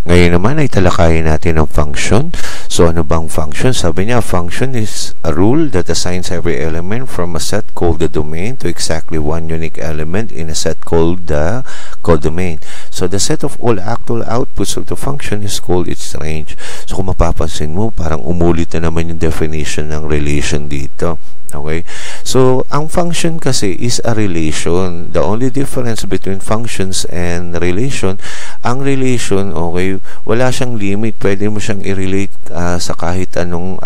Ngayon naman ay talakayin natin ang function. So ano bang function? Sabi niya, function is a rule that assigns every element from a set called the domain to exactly one unique element in a set called the codomain. So the set of all actual outputs of the function is called its range. So kung mapapansin mo, parang umulit na naman yung definition ng relation dito. Okay? So, ang function kasi is a relation. The only difference between functions and relation, ang relation, okay, wala siyang limit. Pwede mo siyang i-relate sa kahit anong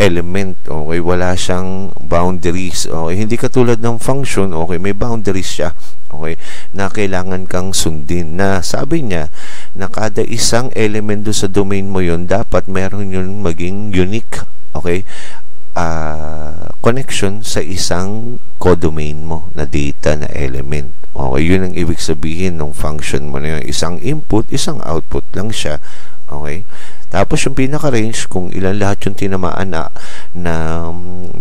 element. Okay? Wala siyang boundaries. Okay? Hindi katulad ng function, okay, may boundaries siya. Okay? Na kailangan kang sundin. Na sabi niya, na kada isang element do sa domain mo yun, dapat meron yun maging unique. Okay? Connection sa isang codomain mo na data na element. Okay, yun ang ibig sabihin ng function mo na yun. Isang input, isang output lang siya. Okay? Tapos yung pinaka-range, kung ilan lahat yung tinamaan na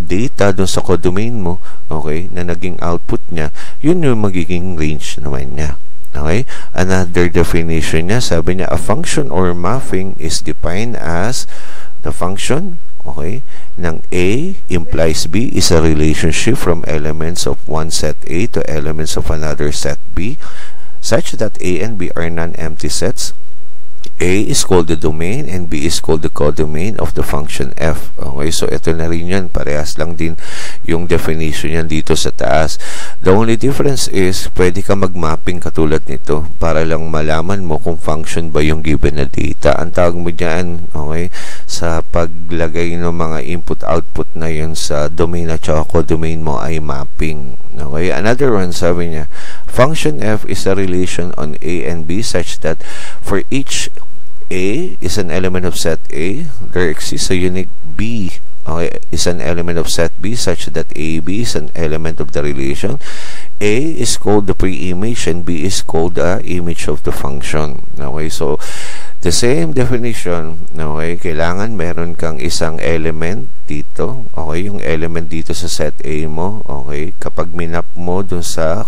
data doon sa codomain mo, okay, na naging output niya, yun yung magiging range naman niya. Okay? Another definition niya, sabi niya, a function or mapping is defined as the function, okay, ng A implies B is a relationship from elements of one set A to elements of another set B such that A and B are non-empty sets. A is called the domain and B is called the codomain of the function f. Okay, so ito na rin yan. Parehas lang din yung definition yan dito sa taas. The only difference is, pwede ka mag-mapping katulad nito para lang malaman mo kung function ba yung given na data. Ang tawag mo dyan, okay, sa paglagay ng mga input-output na yun sa domain at saka codomain mo ay mapping. Okay, another one, sabi niya, function f is a relation on A and B such that for each A is an element of set A, there exists a unique B, okay, is an element of set B such that AB is an element of the relation. A is called the pre-image and B is called the image of the function. Okay, so the same definition, okay, kailangan meron kang isang element dito, okay, yung element dito sa set A mo, okay, kapag minap mo dun sa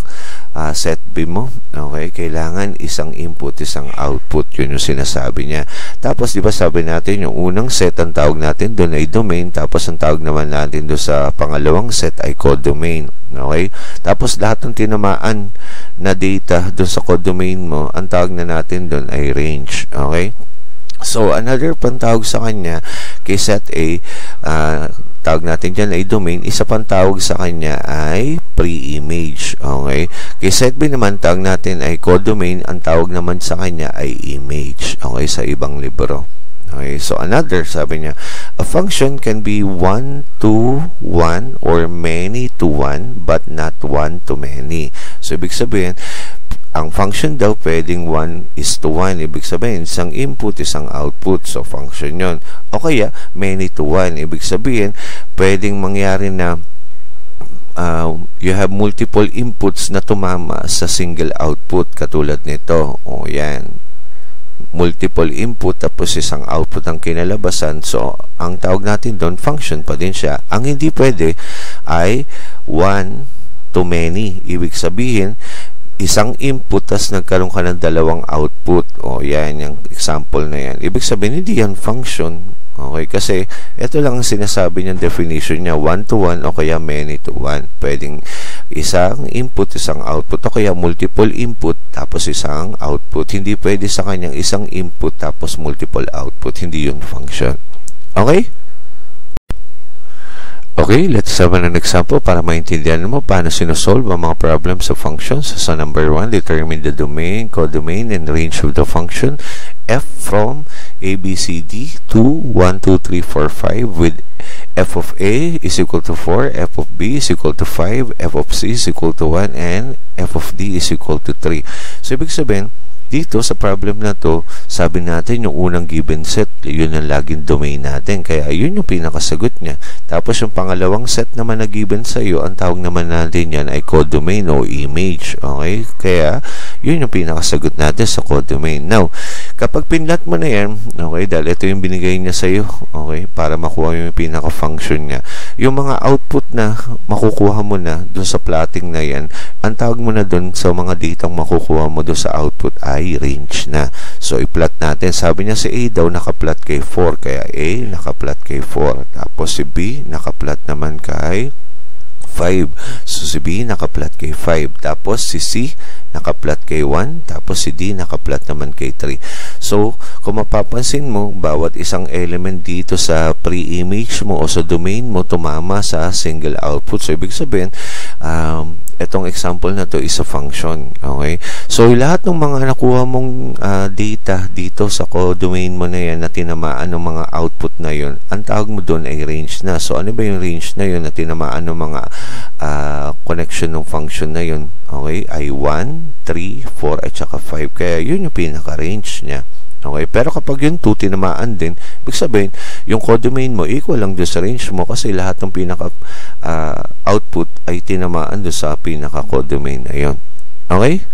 set B mo, okay, kailangan isang input, isang output, yun yung sinasabi niya. Tapos, di ba sabi natin, yung unang set, ang tawag natin doon ay domain, tapos ang tawag naman natin doon sa pangalawang set ay codomain. Okay? Tapos, lahat ng tinamaan na data doon sa codomain mo, ang tawag na natin doon ay range. Okay? So, another pantawag sa kanya kay set A, tawag natin dyan ay domain, isa pang tawag sa kanya ay pre-image. Okay? Kay set B naman, tawag natin ay codomain, ang tawag naman sa kanya ay image. Okay? Sa ibang libro. Okay? So, another, sabi niya, a function can be 1 to 1 or many to 1 but not 1 to many. So, ibig sabihin, ang function daw pwedeng 1 is to 1. Ibig sabihin, isang input, isang output. So, function yon. O kaya, many to 1. Ibig sabihin, pwedeng mangyari na you have multiple inputs na tumama sa single output. Katulad nito. O, yan. Multiple input tapos isang output ang kinalabasan. So, ang tawag natin doon, function pa din siya. Ang hindi pwede ay 1 to many. Ibig sabihin, isang input tas nagkaroon ka ng dalawang output. O yan, yung example na yan. Ibig sabihin, hindi yan function. Okay, kasi ito lang ang sinasabi niyang definition niya, 1 to 1 o kaya many to 1. Pwedeng isang input, isang output o kaya multiple input tapos isang output. Hindi pwede sa kanyang isang input tapos multiple output. Hindi yun function. Okay? Okay, let's have an example para maintindihan mo paano sinosolve ang mga problems of functions. So, number 1, determine the domain, codomain, and range of the function f from a, b, c, d to 1, 2, 3, 4, 5 with f of a is equal to 4, f of b is equal to 5, f of c is equal to 1, and f of d is equal to 3. So, ibig sabihin, dito sa problem na to, sabi natin yung unang given set, yun ang laging domain natin. Kaya yun yung pinakasagot niya. Tapos yung pangalawang set naman na given sa iyo, ang tawag naman natin yan ay codomain o image. Okay? Kaya yun yung pinakasagot natin sa codomain. Now, kapag pinlat mo na yan, okay, dahil ito yung binigay niya sa iyo, okay, para makuha yung pinaka-function niya. Yung mga output na makukuha mo na dun sa plotting na yan, ang tawag mo na dun sa mga datang makukuha mo dun sa output ay range na. So, i-plot natin. Sabi niya si A daw naka-plot kay 4. Kaya A, naka-plot kay 4. Tapos si B, naka-plot naman kay 5. So, si B, naka-plot kay 5. Tapos, si C, naka-plot kay 1. Tapos, si D, naka-plot naman kay 3. So, kung mapapansin mo, bawat isang element dito sa pre-image mo o sa domain mo, tumama sa single output. So, ibig sabihin, itong example na to is a function. Okay? So, lahat ng mga nakuha mong data dito sa codomain mo na yan na tinamaan ng mga output na yun, ang tawag mo doon ay range na. So, ano ba yung range na yun na tinamaan ng mga connection ng function na yun? Okay? Ay 1, 3, 4, at saka 5. Kaya yun yung pinaka-range niya. Okay? Pero kapag yung 2 tinamaan din, ibig sabihin, yung codomain mo equal lang doon sa range mo kasi lahat ng pinaka output ay tinamaan doon sa pinaka codomain na yun. Okay?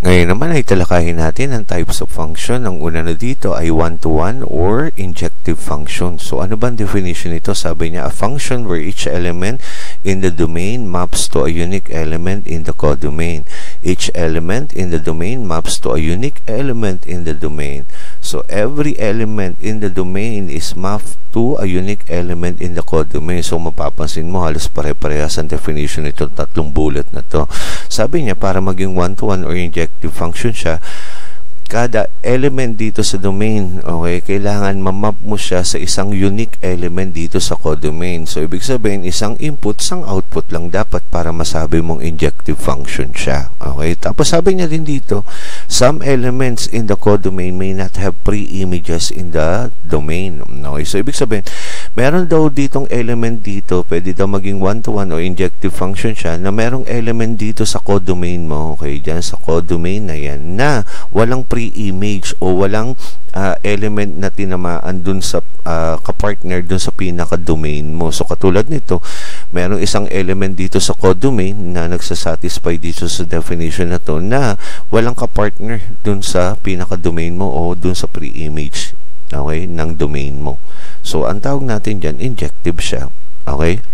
Ngayon naman ay talakayin natin ang types of function. Ang una na dito ay one-to-one or injective function. So, ano ba ang definition nito? Sabi niya, a function where each element in the domain maps to a unique element in the codomain. Each element in the domain maps to a unique element in the domain. So, every element in the domain is mapped to a unique element in the codomain. So, mapapansin mo, halos pare-parehas ang definition nito, tatlong bullet na to. Sabi niya, para maging one-to-one or injective function siya, kada element dito sa domain, okay, kailangan mamap mo siya sa isang unique element dito sa codomain. So, ibig sabihin, isang input, isang output lang dapat para masabi mong injective function siya. Okay? Tapos, sabi niya din dito, some elements in the codomain may not have pre-images in the domain. Okay? So, ibig sabihin, meron daw ditong element dito, pwede daw maging one-to-one o injective function siya, na merong element dito sa codomain mo, okay, dyan sa codomain na yan, na walang pre-image o walang element na tinamaan dun sa kapartner dun sa pinaka-domain mo. So, katulad nito, merong isang element dito sa codomain na nagsasatisfy dito sa definition na to na walang kapartner dun sa pinaka-domain mo o dun sa pre-image, okay, ng domain mo. So, ang tawag natin dyan, injective siya. Okay?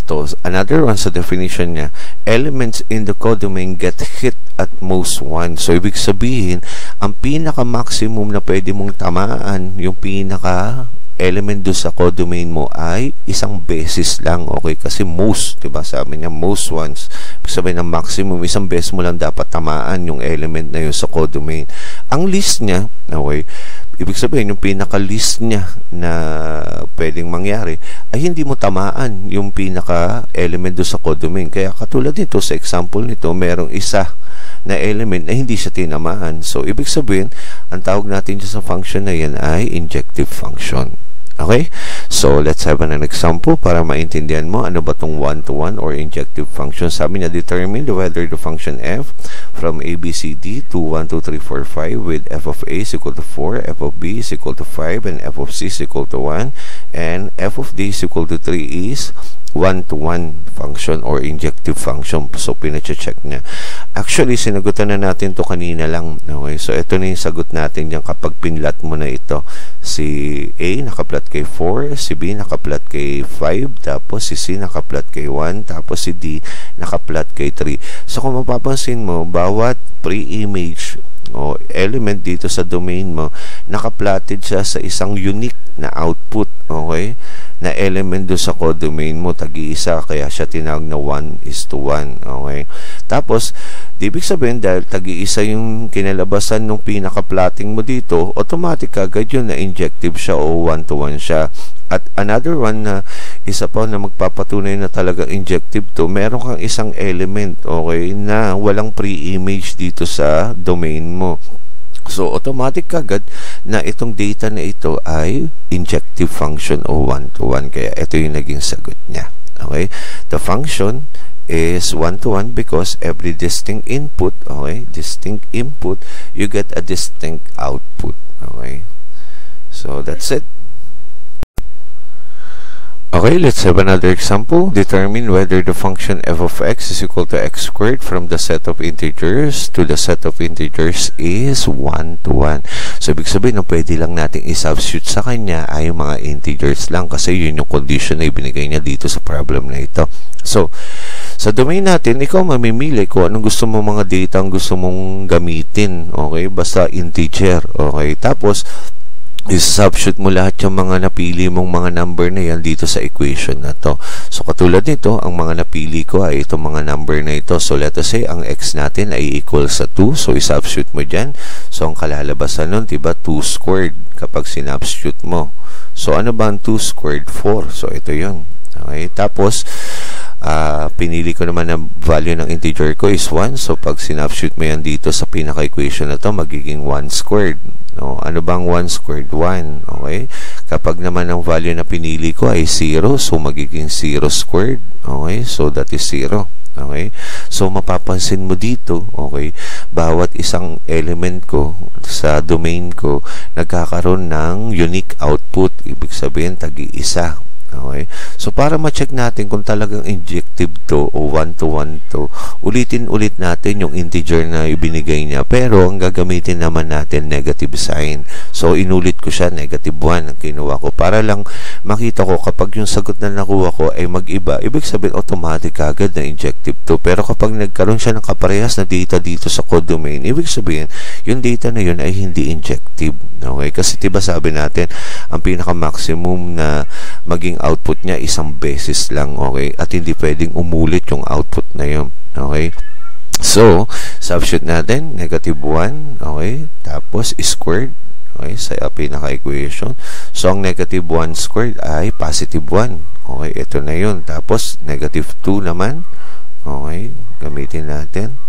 So, another one sa definition niya, elements in the codomain get hit at most once. So, ibig sabihin, ang pinaka-maximum na pwede mong tamaan, yung pinaka-element doon sa codomain mo ay isang beses lang. Okay? Kasi most, diba? Sabi niya, most once. Ibig sabihin, ang maximum, isang beses mo lang dapat tamaan yung element na yun sa codomain. Ang least niya, okay, ibig sabihin, yung pinaka-list niya na pwedeng mangyari ay hindi mo tamaan yung pinaka-element doon sa codomain. Kaya katulad nito, sa example nito, merong isa na element na hindi siya tinamaan. So, ibig sabihin, ang tawag natin dyan sa function na yan ay injective function. Okay? So, let's have an example para maintindihan mo ano ba itong one-to-one or injective function. Sabi niya, determine whether the function f from a, b, c, d to 1, 2, 3, 4, 5 with f of a is equal to 4, f of b is equal to 5, and f of c is equal to 1, and f of d is equal to 3 is one-to-one function or injective function. So, pinacheck niya. Actually, sinagutan na natin to kanina lang. Okay? So, ito na yung sagot natin yan kapag pinlat mo na ito. Si A nakaplat kay 4, si B nakaplat kay 5, tapos si C nakaplat kay 1, tapos si D nakaplat kay 3. So, kung mapapansin mo, bawat pre-image o element dito sa domain mo, nakaplatted siya sa isang unique na output, okay, na element doon sa codomain mo, tag-iisa, kaya siya tinawag na 1:1, okay. Tapos, ibig sabihin, dahil tag-iisa yung kinalabasan ng pinaka-plotting mo dito, automatic agad yun na injective siya o one-to-one siya. At another one na isa pa na magpapatunay na talaga injective to, meron kang isang element, okay, na walang pre-image dito sa domain mo. So, automatic agad na itong data na ito ay injective function o one-to-one. Kaya ito yung naging sagot niya. Okay? The function is one-to-one because every distinct input, okay, distinct input, you get a distinct output. Okay? So, that's it. Okay, let's have another example. Determine whether the function f of x is equal to x squared from the set of integers to the set of integers is 1 to 1. So, ibig sabihin, no, pwede lang natin i-substitute sa kanya ay yung mga integers lang kasi yun yung condition na ibinigay niya dito sa problem na ito. So, sa domain natin, ikaw mamimili kung anong gusto mo mga data ang gusto mong gamitin. Okay, basta integer. Okay, tapos i-substitute mo lahat yung mga napili mong mga number na yan dito sa equation na to. So, katulad nito, ang mga napili ko ay itong mga number na ito. So, let us say, ang x natin ay equal sa 2. So, i-substitute mo dyan. So, ang kalalabasan nun, diba, 2 squared kapag sinubstitute mo. So, ano ba ang 2 squared? 4. So, ito yun. Okay, tapos, pinili ko naman ang value ng integer ko is 1. So, pag sinubstitute mo yan dito sa pinaka-equation na to, magiging 1 squared. No, ano bang 1 squared? 1. Okay? Kapag naman ang value na pinili ko ay 0, so magiging 0 squared. Okay? So, that is 0. Okay? So, mapapansin mo dito, okay, bawat isang element ko sa domain ko, nagkakaroon ng unique output. Ibig sabihin, tagi-isa. Okay? So, para ma-check natin kung talagang injective to o 1 to 1 to, ulitin-ulit natin yung integer na ibinigay niya. Pero, ang gagamitin naman natin, negative sign. So, inulit ko siya, negative 1 ang kinuha ko. Para lang makita ko kapag yung sagot na nakuha ko ay mag-iba, ibig sabihin, automatic agad na injective to. Pero, kapag nagkaroon siya ng kaparehas na data dito sa codomain, ibig sabihin, yung data na yun ay hindi injective. Okay? Kasi, diba sabi natin, ang pinaka-maximum na maging output niya isang beses lang, okay? At hindi pwedeng umulit yung output na yun, okay? So, substitute natin, negative 1, okay? Tapos, squared, okay? Sa pinaka-equation. So, ang negative 1 squared ay positive 1, okay? Ito na yun. Tapos, negative 2 naman, okay? Gamitin natin.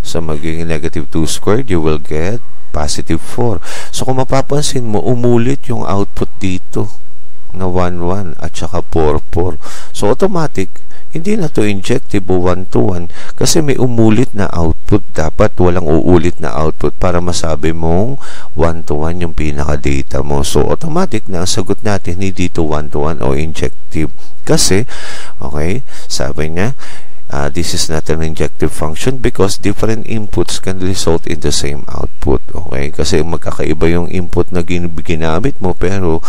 So, magiging negative 2 squared, you will get positive 4. So, kung mapapansin mo, umulit yung output dito na 1, 1 at saka 4, 4. So, automatic, hindi na to injective o 1 to 1 kasi may umulit na output. Dapat walang uulit na output para masabi mong 1 to 1 yung pinaka-data mo. So, automatic na ang sagot natin hindi dito 1 to 1 o injective. Kasi, okay, sabi niya, this is not an injective function because different inputs can result in the same output. Okay? Kasi magkakaiba yung input na ginamit mo pero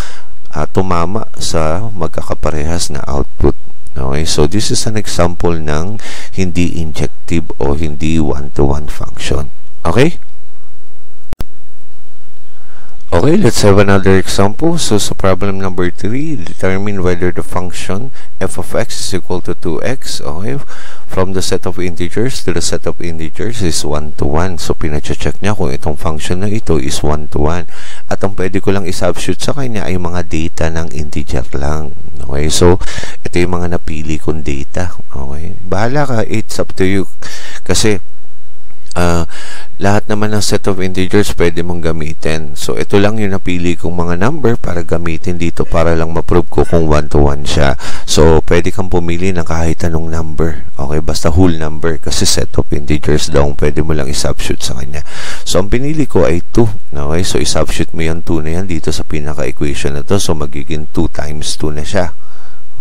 tumama sa magkakaparehas na output. Okay, so this is an example ng hindi injective o hindi one-to-one function. Okay? Okay, let's have another example. So, sa problem number 3, determine whether the function f of x is equal to 2x, okay, from the set of integers to the set of integers is 1 to 1. So, pinacheck niya kung itong function na ito is 1 to 1. At ang pwede ko lang i-substitute sa kanya ay mga data ng integer lang. Okay, so, ito yung mga napili kong data. Okay, bahala ka, it's up to you. Kasi, lahat naman ng set of integers pwede mong gamitin. So, ito lang yung napili kong mga number para gamitin dito para lang ma-prove ko kung 1 to 1 siya. So, pwede kang pumili ng kahit anong number. Okay, basta whole number kasi set of integers daw pwede mo lang i-substitute sa kanya. So, ang pinili ko ay 2. Okay, so i-substitute mo yung 2 na yan dito sa pinaka-equation na to. So, magiging 2 times 2 na siya.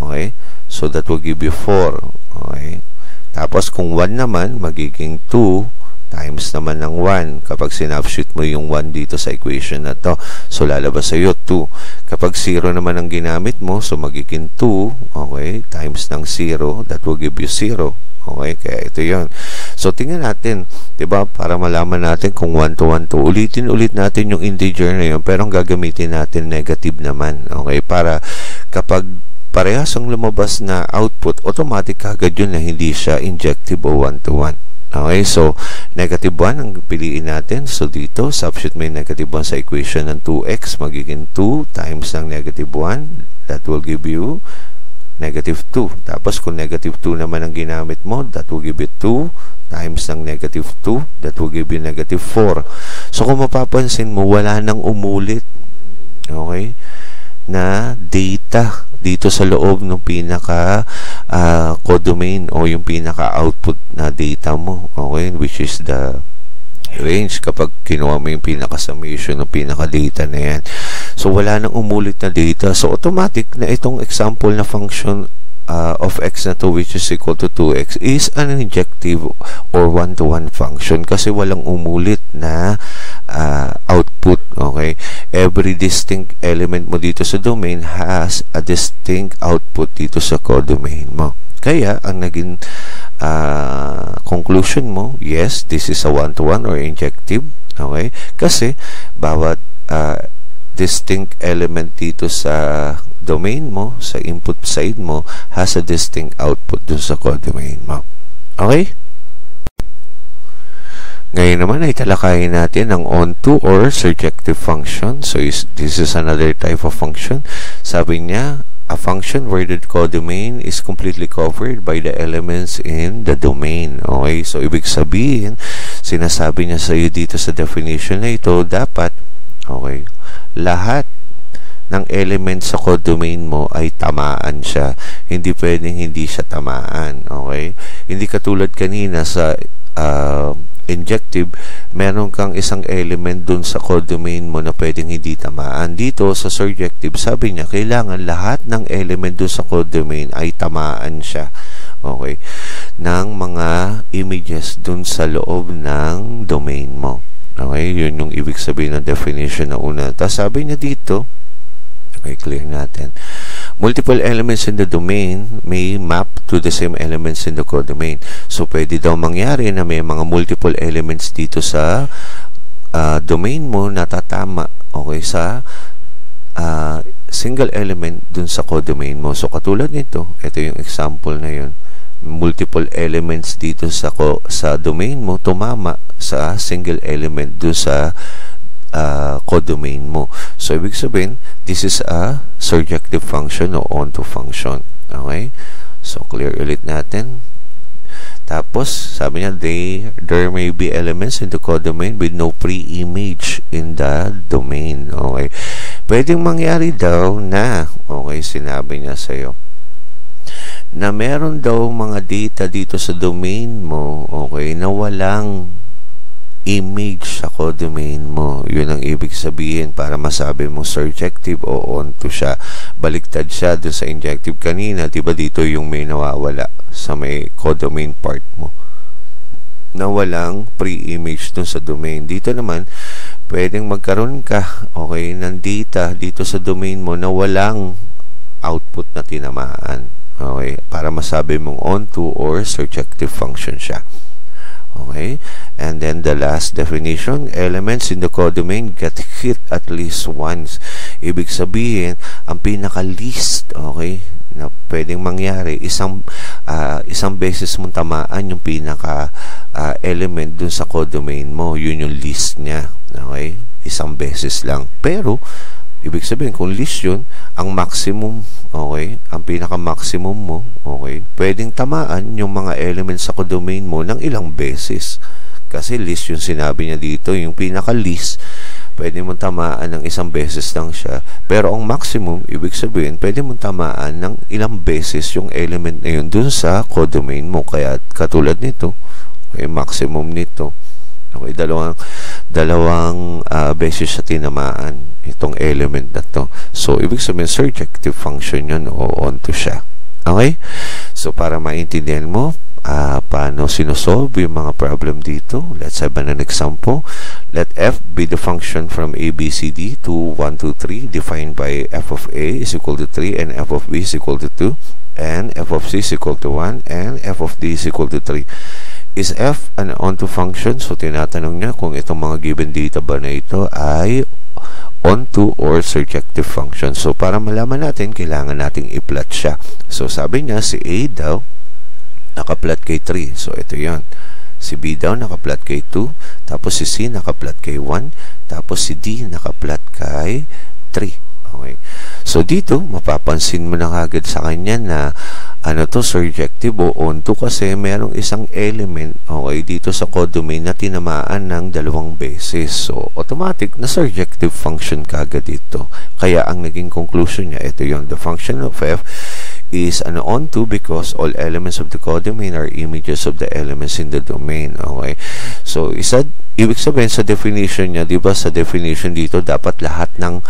Okay, so that will give you 4. Okay, tapos kung 1 naman, magiging 2 times naman ng 1 kapag sinubstitute mo yung 1 dito sa equation na to. So, lalabas sa'yo 2. Kapag 0 naman ang ginamit mo, so magiging 2, okay, times ng 0, that will give you 0. Okay, kaya ito yon. So, tingnan natin, diba, para malaman natin kung 1 to 1 to. Ulitin-ulit natin yung integer na yun, pero ang gagamitin natin negative naman. Okay, para kapag parehas ang lumabas na output, automatic agad yun na hindi siya injective o 1 to 1. Okay, so negative 1 ang piliin natin. So dito, substitute may negative 1 sa equation ng 2x, magiging 2 times ng negative 1. That will give you negative 2. Tapos kung negative 2 naman ang ginamit mo, that will give you 2 times ng negative 2. That will give you negative 4. So kung mapapansin mo, wala nang umulit, okay, na data dito sa loob ng pinaka codomain o yung pinaka output na data mo, okay, which is the range kapag kinuha mo yung pinaka-summation ng pinaka-data na yan. So, wala nang umulit na data. So, automatic na itong example na function of x na to which is equal to 2x is an injective or one-to-one function kasi walang umulit na output. Okay, every distinct element mo dito sa domain has a distinct output dito sa codomain mo. Kaya ang naging conclusion mo, yes, this is a one-to-one or injective. Okay, kasi bawat distinct element dito sa domain mo, sa input side mo, has a distinct output dun sa codomain mo. Okay? Ngayon naman ay talakayin natin ang onto or surjective function. So, this is another type of function. Sabi niya, a function where the codomain is completely covered by the elements in the domain. Okay? So, ibig sabihin, sinasabi niya sa iyo dito sa definition na ito, dapat, okay, lahat ng element sa codomain mo ay tamaan siya. Hindi pwedeng hindi siya tamaan. Okay? Hindi katulad kanina sa injective, meron kang isang element dun sa codomain mo na pwedeng hindi tamaan. Dito sa surjective, sabi niya, kailangan lahat ng element dun sa codomain ay tamaan siya. Okay? Ng mga images dun sa loob ng domain mo. Okay? Yun yung ibig sabihin ng definition na una. Tapos sabi niya dito, okay, clear natin. Multiple elements in the domain may map to the same elements in the codomain. So, pwede daw mangyari na may mga multiple elements dito sa domain mo na tatama, okay, sa single element dun sa codomain mo. So, katulad nito, ito yung example na yun. Multiple elements dito sa domain mo tumama sa single element dun sa codomain mo. So, ibig sabihin, this is a surjective function o onto function. Okay? So, clear ulit natin. Tapos, sabi niya, there may be elements in the codomain with no pre-image in the domain. Okay? Pwedeng mangyari daw na, okay, sinabi niya sa'yo, na meron daw mga data dito sa domain mo, okay, na walang image sa codomain mo. Yun ang ibig sabihin para masabi mo surjective o onto siya. Baliktad siya dun sa injective kanina. Diba dito yung may nawawala sa may codomain part mo na walang pre-image dun sa domain. Dito naman, pwedeng magkaroon ka, okay, ng data dito sa domain mo na walang output na tinamaan. Okay, para masabi mong onto or surjective function siya. Okay, and then the last definition, elements in the codomain get hit at least once. Ibig sabihin, ang pinaka-least, okay, na pwedeng mangyari, isang beses mong tamaan yung pinaka element dun sa codomain mo. Yun yung least niya. Okay, isang beses lang. Pero ibig sabihin, kung least yun, ang maximum, okay, ang pinaka-maximum mo, okay, pwedeng tamaan yung mga elements sa codomain mo ng ilang beses. Kasi least yung sinabi niya dito, yung pinaka-least, pwede mong tamaan ng isang beses lang siya. Pero ang maximum, ibig sabihin, pwede mong tamaan ng ilang beses yung element na yun dun sa codomain mo. Kaya katulad nito, okay, maximum nito, okay, dalawang beses sa tinamaan itong element na to. So, ibig sabihin, surjective function yun o onto siya. Okay? So, para maintindihan mo paano sinosolve yung mga problem dito, let's have an example. Let f be the function from a, b, c, d to 1, 2, 3 defined by f of a is equal to 3 and f of b is equal to 2 and f of c is equal to 1 and f of d is equal to 3. Is f an onto function? So, tinatanong niya kung itong mga given data ba na ito ay onto or surjective function. So, para malaman natin, kailangan nating i-plot siya. So, sabi niya, si A daw, naka-plot kay 3. So, ito yon. Si B daw, naka-plot kay 2. Tapos, si C, naka-plot kay 1. Tapos, si D, naka-plot kay 3. Okay. So, dito, mapapansin mo na kagad sa kanya na ano to, surjective o onto kasi merong isang element, okay, dito sa codomain na tinamaan ng dalawang beses. So, automatic na surjective function kagad dito. Kaya, ang naging conclusion niya, ito yung the function of f is an onto because all elements of the codomain are images of the elements in the domain. Okay? So, ibig sabihin sa definition niya, di ba sa definition dito, dapat lahat ng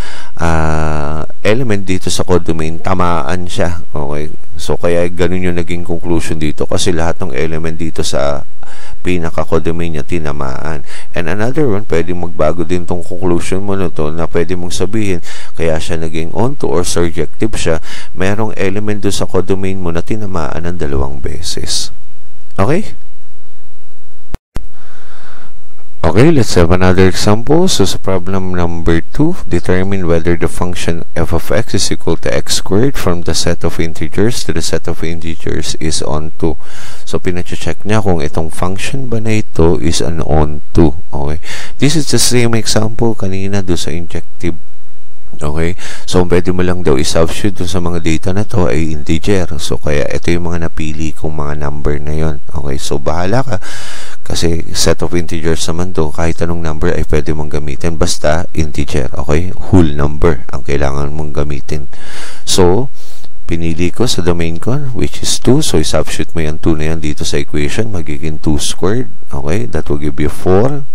element dito sa codomain, tamaan siya. Okay? So, kaya ganun yung naging conclusion dito kasi lahat ng element dito sa pinaka-codomain niya tinamaan. And another one, pwede magbago din tong conclusion mo na to na pwede mong sabihin kaya siya naging onto or surjective siya, merong element doon sa codomain mo na tinamaan ng 2 beses. Okay? Okay, let's have another example. So, sa problem number 2, determine whether the function f of x is equal to x squared from the set of integers to the set of integers is onto. So, pinacheck niya kung itong function ba na ito is an onto. Okay, this is the same example kanina do sa injective. Okay, so pwede mo lang daw i-substitute dun sa mga data na to ay integer. So, kaya ito yung mga napili kong mga number na yon. Okay, so bahala ka. Kasi set of integers naman to, kahit anong number ay pwede mong gamitin. Basta integer, okay? Whole number ang kailangan mong gamitin. So, pinili ko sa domain ko, which is 2. So, i-substitute mo yung 2 na yan dito sa equation. Magiging 2 squared. Okay? That will give you 4.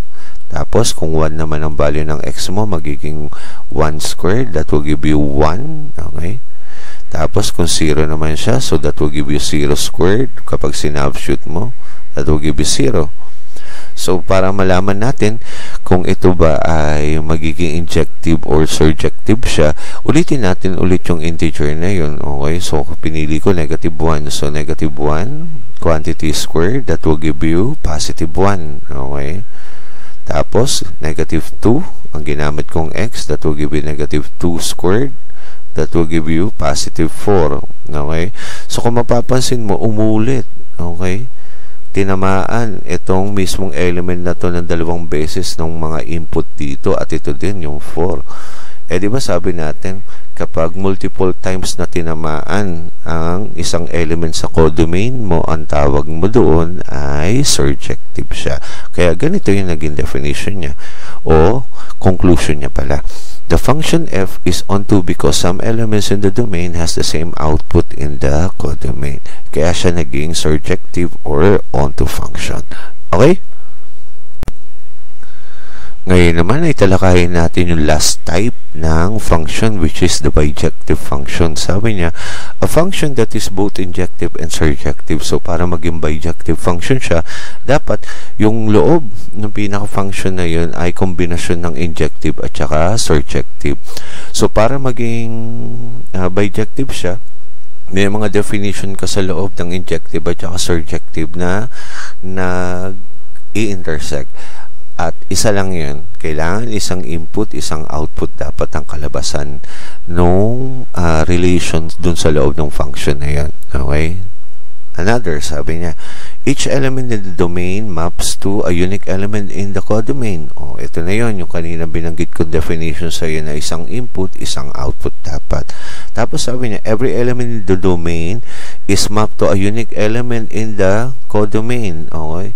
Tapos, kung 1 naman ang value ng x mo, magiging 1 squared. That will give you 1. Okay? Tapos, kung 0 naman siya, so that will give you 0 squared. Kapag sinubstitute mo, that will give you 0. So, para malaman natin kung ito ba ay magiging injective or surjective siya, ulitin natin ulit yung integer na yun. Okay? So, pinili ko negative 1. So, negative 1 quantity squared, that will give you positive 1. Okay? Tapos, negative 2, ang ginamit kong x, that will give you negative 2 squared. That will give you positive 4. Okay? So, kung mapapansin mo, umulit. Okay? Tinamaan itong mismong element na to ng 2 beses ng mga input dito at ito din yung 4. Di ba sabi natin, kapag multiple times na tinamaan ang isang element sa codomain mo, ang tawag mo doon ay surjective siya. Kaya ganito yung naging definition niya o conclusion niya pala. The function f is onto because some elements in the domain has the same output in the codomain. Kaya siya naging surjective or onto function. Okay? Ngayon naman ay talakayin natin yung last type ng function, which is the bijective function. Sabi niya, a function that is both injective and surjective. So, para maging bijective function siya, dapat yung loob ng pinaka-function na yun ay kombinasyon ng injective at saka surjective. So, para maging bijective siya, may mga definition ka sa loob ng injective at saka surjective na nag-i-intersect. At isa lang yun, kailangan isang input, isang output dapat ang kalabasan nung relations dun sa loob ng function na yun. Okay? Another, sabi niya, each element in the domain maps to a unique element in the codomain. O, ito na yun, yung kanina binanggit kong definition sa iyo na isang input, isang output dapat. Tapos sabi niya, every element in the domain is mapped to a unique element in the codomain. Okay?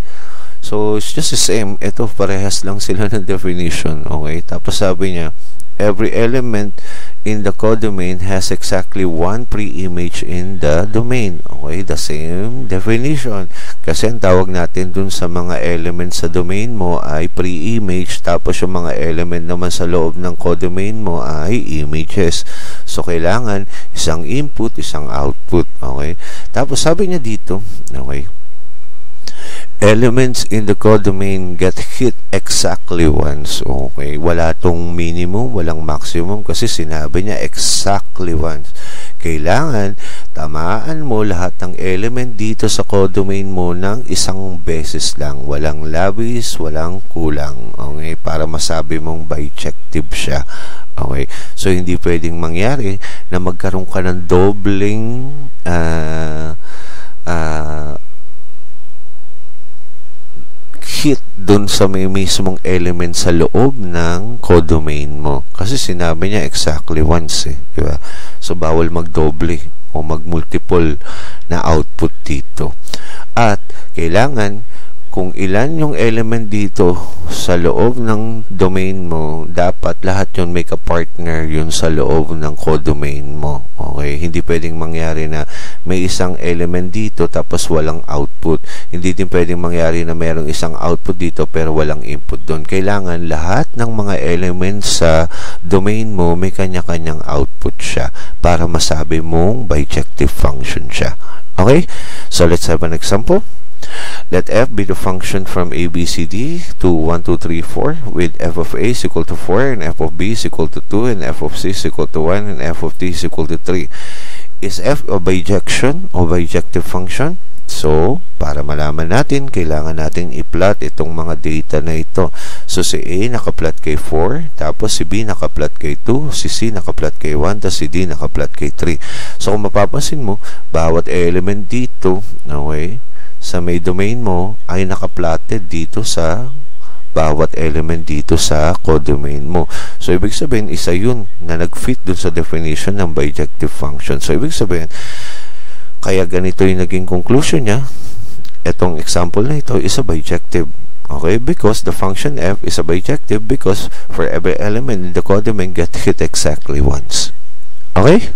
So, it's just the same. Ito, parehas lang sila ng definition. Okay? Tapos sabi niya, every element in the codomain has exactly one pre-image in the domain. Okay? The same definition. Kasi ang tawag natin dun sa mga elements sa domain mo ay pre-image. Tapos yung mga element naman sa loob ng codomain mo ay images. So, kailangan isang input, isang output. Okay? Tapos sabi niya dito, okay, elements in the codomain get hit exactly once. Okay, wala tong minimum, walang maximum kasi sinabi niya exactly once. Kailangan tamaan mo lahat ng element dito sa codomain mo ng isang beses lang. Walang labis, walang kulang. Okay, para masabi mong bijective siya. Okay, so hindi pwedeng mangyari na magkaroon ka ng dobling hit dun sa may mismong element sa loob ng codomain mo. Kasi sinabi niya exactly once diba? So, bawal magdoble o magmultiple na output dito. At, kailangan kung ilan yung element dito sa loob ng domain mo, dapat lahat yun may ka-partner yun sa loob ng codomain mo. Okay? Hindi pwedeng mangyari na may isang element dito tapos walang output. Hindi din pwedeng mangyari na mayroong isang output dito pero walang input doon. Kailangan lahat ng mga elements sa domain mo may kanya-kanyang output siya para masabi mong bijective function siya. Okay? So let's have an example. Let f be the function from a, b, c, d to 1, 2, 3, 4 with f of a is equal to 4 and f of b is equal to 2 and f of c is equal to 1 and f of d is equal to 3. Is f a bijection o bijective function? So, para malaman natin, kailangan natin i-plot itong mga data na ito. So, si A nakaplot kay 4, tapos si B nakaplot kay 2, si C nakaplot kay 1, tapos si D nakaplot kay 3. So, kung mapapansin mo, bawat element dito, okay, sa may domain mo ay nakaplotted dito sa bawat element dito sa codomain mo. So, ibig sabihin, isa yun na nag-fit dun sa definition ng bijective function. So, ibig sabihin, kaya ganito yung naging conclusion niya. Itong example na ito is a bijective. Okay? Because the function f is a bijective because for every element in the codomain get hit exactly once. Okay?